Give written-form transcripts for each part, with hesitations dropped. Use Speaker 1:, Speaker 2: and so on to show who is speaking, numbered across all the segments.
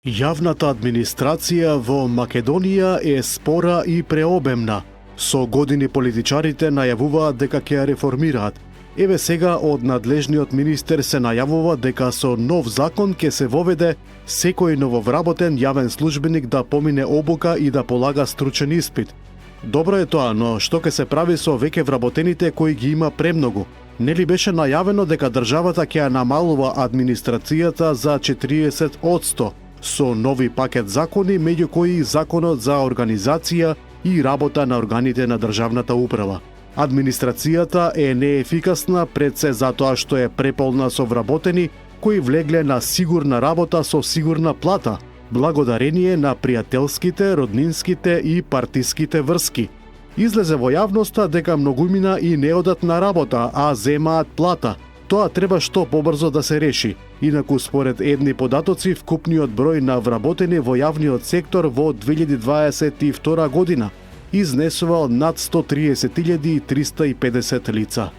Speaker 1: Јавната администрација во Македонија е спора и преобемна. Со години политичарите најавуваат дека ќе ја реформираат. Еве сега од надлежниот министер се најавува дека со нов закон ќе се воведе секој нововработен јавен службеник да помине обука и да полага стручен испит. Добро е тоа, но што ќе се прави со веќе вработените кои ги има премногу? Нели беше најавено дека државата ќе ја намалува администрацијата за 40%? Со нови пакет закони, меѓу кои законот за организација и работа на органите на државната управа. Администрацијата е неефикасна пред се затоа што е преполна со вработени кои влегле на сигурна работа со сигурна плата, благодарение на пријателските, роднинските и партиските врски. Излезе во јавноста дека многумина и не одат на работа, а земаат плата. Тоа треба што побрзо да се реши. Инаку според едни податоци, вкупниот број на вработени во јавниот сектор во 2022 година изнесувал над 130.350 лица.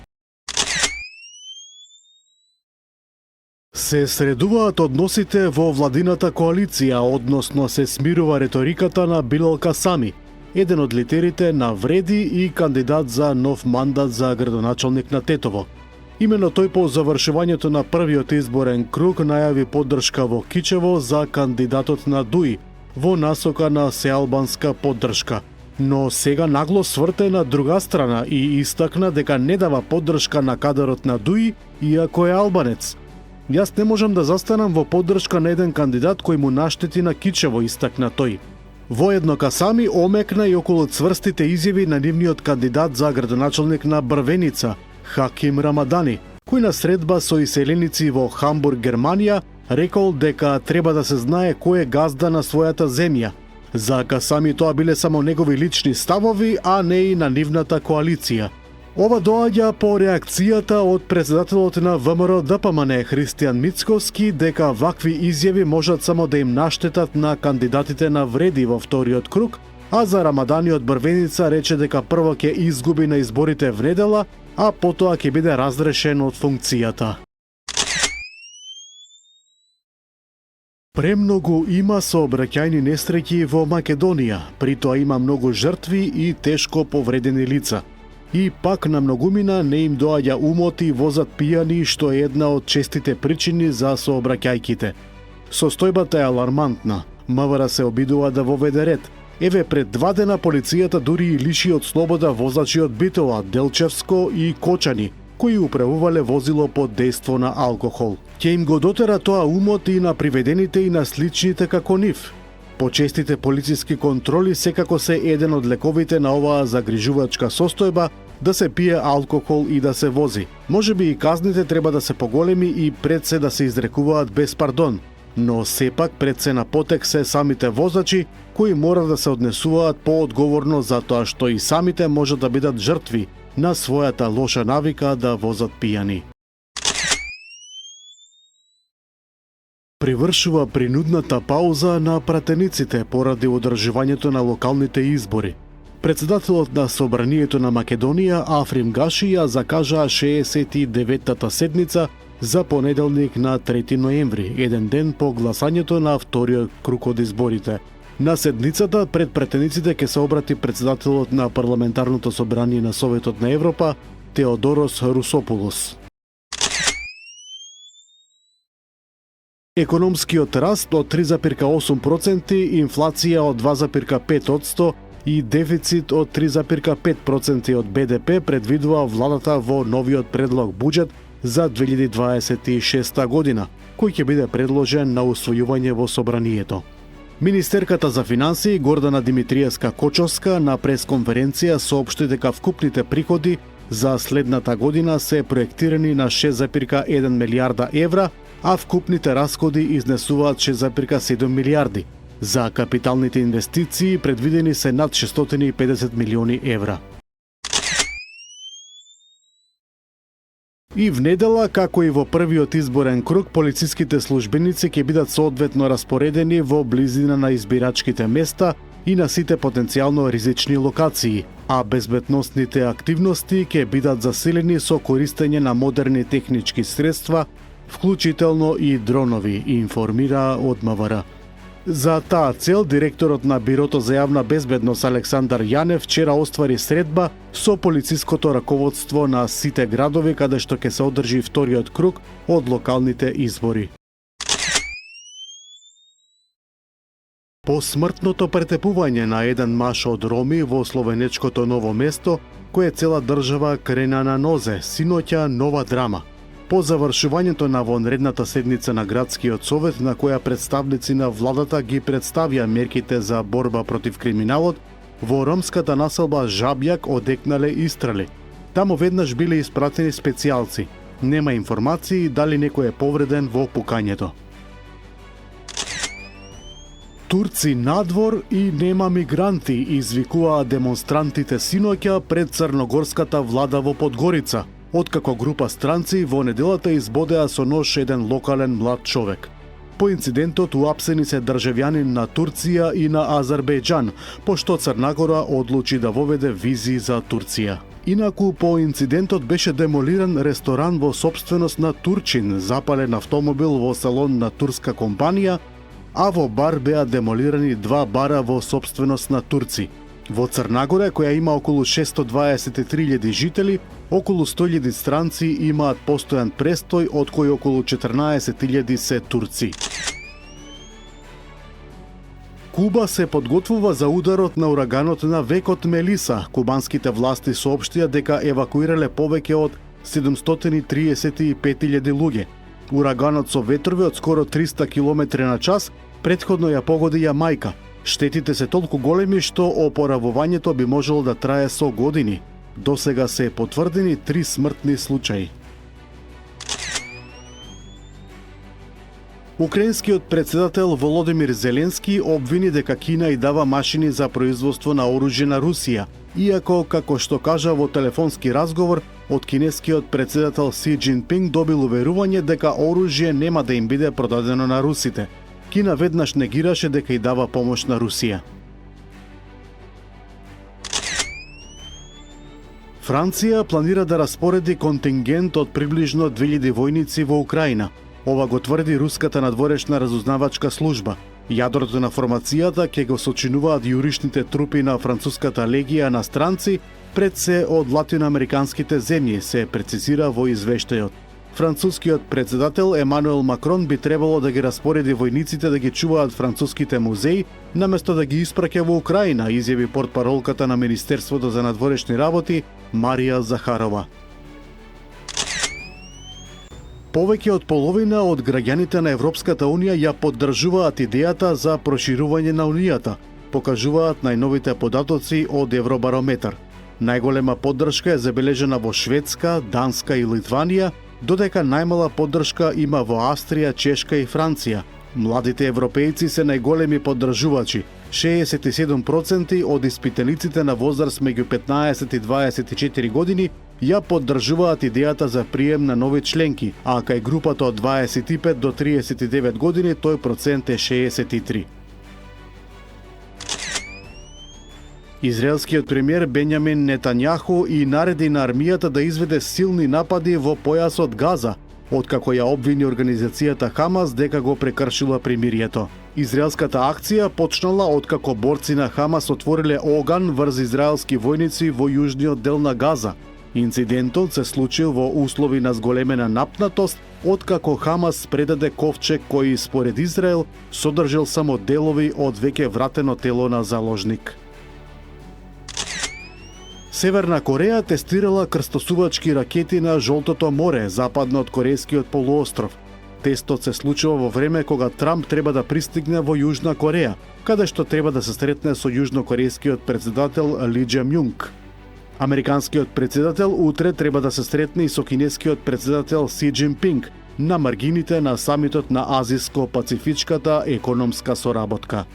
Speaker 1: Се средуваат односите во владината коалиција, односно се смирува реториката на Билал Касами, еден од лидерите на Вреди и кандидат за нов мандат за градоначалник на Тетово. Именно тој по завршувањето на првиот изборен круг најави поддршка во Кичево за кандидатот на ДУИ во насока на сеалбанска поддршка. Но сега нагло сврте на друга страна и истакна дека не дава поддршка на кадарот на ДУИ, иако е албанец. Јас не можам да застанам во поддршка на еден кандидат кој му наштети на Кичево, истакна тој. Воедно Касами омекна и околу цврстите изјави на нивниот кандидат за градоначалник на Брвеница, Хаким Рамадани, кој на средба со иселеници во Хамбург, Германија, рекол дека треба да се знае кој е газда на својата земја. За Касами тоа биле само негови лични ставови, а не и на нивната коалиција. Ова доаѓа по реакцијата од председателот на ВМРО ДПМН Христијан Мицковски дека вакви изјави можат само да им наштетат на кандидатите на Вреди во вториот круг, а за Рамадани од Брвеница рече дека прво ќе изгуби на изборите в недела, а потоа ќе биде разрешен од функцијата. Премногу има сообраќајни несреќи во Македонија, притоа има многу жртви и тешко повредени лица. И пак на многумина не им доаѓа умот и возат пијани, што е една од честите причини за сообраќајките. Состојбата е алармантна. МВР се обидува да воведе ред. Еве пред 2 дена полицијата дури и лиши од слобода возачи од Битола, Делчевско и Кочани, кои управувале возило под дејство на алкохол. Ќе им го дотера тоа умот и на приведените и на сличните како нив. Почестите полициски контроли секако се еден од лековите на оваа загрижувачка состојба да се пие алкохол и да се вози. Можеби и казните треба да се поголеми и пред се да се изрекуваат без пардон, но сепак пред се на потек се самите возачи кои мора да се однесуваат поодговорно затоа што и самите можат да бидат жртви на својата лоша навика да возат пијани. Привршува принудната пауза на пратениците поради одржувањето на локалните избори. Председателот на Собранието на Македонија Африм Гаши ја закажа 69-та седница за понеделник на 3 ноември, еден ден по гласањето на вториот круг од изборите. На седницата пред пратениците ќе се обрати председателот на Парламентарното собрание на Советот на Европа Теодорос Русопулос. Економскиот раст од 3,8%, инфлација од 2,5% и дефицит од 3,5% од БДП предвидува владата во новиот предлог буџет за 2026 година, кој ќе биде предложен на усвојување во собранието. Министерката за финансии Гордана Димитриевска-Кочовска на пресконференција соопшти дека вкупните приходи за следната година се проектирани на 6,1 милиарда евра, а вкупните расходи изнесуваат 6,7 милиарди. За капиталните инвестиции предвидени се над 650 милиони евра. И в недела, како и во првиот изборен круг, полициските службеници ќе бидат соодветно распоредени во близина на избирачките места и на сите потенцијално ризични локации, а безбедносните активности ќе бидат засилени со користење на модерни технички средства, вклучително и дронови, информира од МВР. За таа цел, директорот на Бирото за јавна безбедност Александар Јанев вчера оствари средба со полициското раководство на сите градови каде што ќе се одржи вториот круг од локалните избори. По смртното претепување на еден маж од Роми во словенечкото Ново место, кое цела држава крена на нозе, синоќа нова драма. По завршувањето на вонредната седница на градскиот совет, на која представници на владата ги представија мерките за борба против криминалот, во ромската населба Жабјак одекнале истрели. Таму веднаш биле испратени специјалци. Нема информации дали некој е повреден во пукањето. Турци надвор и нема мигранти, извикуваа демонстрантите синоќа пред црногорската влада во Подгорица, откако група странци во неделата избодеа со нож еден локален млад човек. По инцидентот уапсени се државјанин на Турција и на Азербејџан, пошто Црна Гора одлучи да воведе визи за Турција. Инаку, по инцидентот беше демолиран ресторан во сопственост на турчин, запален автомобил во салон на турска компанија, а во бар беа демолирани 2 бара во сопственост на турци. Во Црна Гора, која има околу 623.000 жители, околу 100.000 странци имаат постојан престој, од кои околу 14.000 се турци. Куба се подготвува за ударот на ураганот на векот Мелиса. Кубанските власти соопштија дека евакуирале повеќе од 735.000 луѓе. Ураганот со ветрови од скоро 300 км на час претходно ја погоди Јамајка. Штетите се толку големи што опоравувањето би можело да трае со години. Досега се потврдени 3 смртни случаи. Украинскиот председател Володимир Зеленски обвини дека Кина и дава машини за производство на оружје на Русија, иако, како што кажа во телефонски разговор, од кинескиот председател Си Џинпинг добил уверување дека оружје нема да им биде продадено на русите. Кина веднаш негираше дека и дава помош на Русија. Франција планира да распореди контингент од приближно 2000 војници во Украина. Ова го тврди руската надворешна разузнавачка служба. Јадрото на формацијата ќе го сочинуваат јуришните трупи на француската легија на странци пред се од латиноамериканските земји, се прецизира во извештајот. Францускиот председател Емануел Макрон би требало да ги распореди војниците да ги чуваат француските музеи, наместо да ги испраќа во Украина, изјави портпаролката на Министерството за надворешни работи Марија Захарова. Повеќе од половина од граѓаните на Европската Унија ја поддржуваат идејата за проширување на Унијата, покажуваат најновите податоци од Евробарометар. Најголема поддршка е забележена во Шведска, Данска и Литванија, додека најмала поддршка има во Австрија, Чешка и Франција. Младите европејци се најголеми поддржувачи. 67% од испитаниците на возраст меѓу 15 и 24 години ја поддржуваат идејата за прием на нови членки, а кај групата од 25 до 39 години тој процент е 63. Израелскиот премиер Бенјамин Нетањаху и нареди на армијата да изведе силни напади во појасот Газа, откако ја обвини организацијата Хамас дека го прекршила примирието. Израелската акција почнала откако борци на Хамас отвориле оган врз израелски војници во јужниот дел на Газа. Инцидентот се случил во услови на зголемена напнатост, откако Хамас предаде ковчег кој според Израел содржал само делови од веќе вратено тело на заложник. Северна Кореја тестирала крстосувачки ракети на Жолтото море, западно од Корејскиот полуостров. Тестот се случува во време кога Трамп треба да пристигне во Јужна Кореја, каде што треба да се сретне со јужнокорејскиот председател Ли Џем Јунг. Американскиот председател утре треба да се сретне и со кинескиот председател Си Џинпинг на маргините на самитот на Азиско-Пацифичката економска соработка.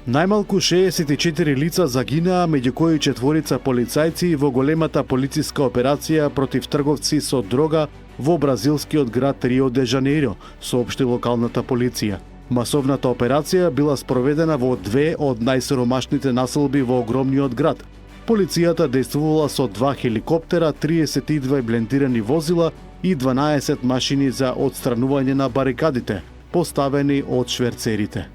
Speaker 1: Најмалку 64 лица загинаа, меѓу кои 4 полицајци во големата полициска операција против трговци со дрога во бразилскиот град Рио де Жанеиро, соопшти локалната полиција. Масовната операција била спроведена во 2 од најсиромашните населби во огромниот град. Полицијата действувала со 2 хеликоптера, 32 блендирани возила и 12 машини за отстранување на барикадите. поставени од шверцерите.